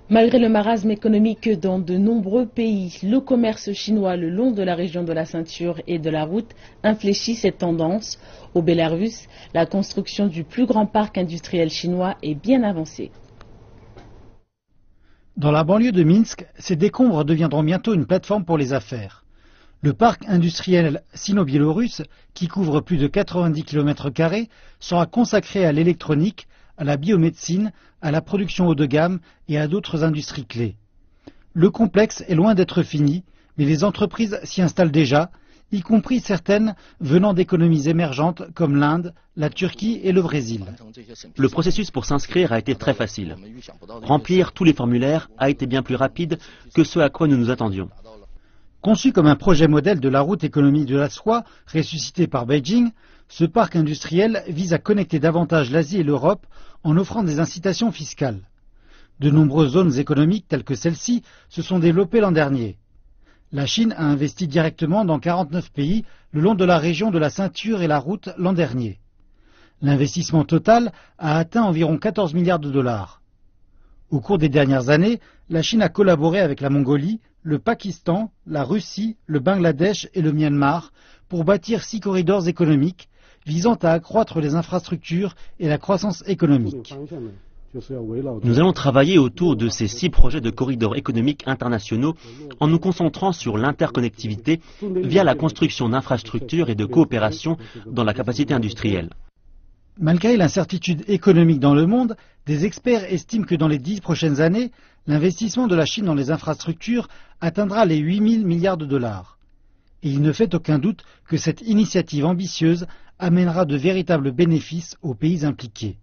Malgré le marasme économique dans de nombreux pays, le commerce chinois le long de la région de la ceinture et de la route infléchit cette tendance. Au Bélarus, la construction du plus grand parc industriel chinois est bien avancée. Dans la banlieue de Minsk, ces décombres deviendront bientôt une plateforme pour les affaires. Le parc industriel sino-biélorusse, qui couvre plus de 90 km², sera consacré à l'électronique, à la biomédecine, à la production haut de gamme et à d'autres industries clés. Le complexe est loin d'être fini, mais les entreprises s'y installent déjà, y compris certaines venant d'économies émergentes comme l'Inde, la Turquie et le Brésil. Le processus pour s'inscrire a été très facile. Remplir tous les formulaires a été bien plus rapide que ce à quoi nous nous attendions. Conçu comme un projet modèle de la route économie de la soie, ressuscité par Beijing, ce parc industriel vise à connecter davantage l'Asie et l'Europe en offrant des incitations fiscales. De nombreuses zones économiques telles que celle-ci se sont développées l'an dernier. La Chine a investi directement dans 49 pays le long de la région de la ceinture et la route l'an dernier. L'investissement total a atteint environ 14 milliards de dollars. Au cours des dernières années, la Chine a collaboré avec la Mongolie, le Pakistan, la Russie, le Bangladesh et le Myanmar pour bâtir 6 corridors économiques visant à accroître les infrastructures et la croissance économique. Nous allons travailler autour de ces 6 projets de corridors économiques internationaux en nous concentrant sur l'interconnectivité via la construction d'infrastructures et de coopération dans la capacité industrielle. Malgré l'incertitude économique dans le monde, des experts estiment que dans les 10 prochaines années, l'investissement de la Chine dans les infrastructures atteindra les 8 000 milliards de dollars. Et il ne fait aucun doute que cette initiative ambitieuse amènera de véritables bénéfices aux pays impliqués.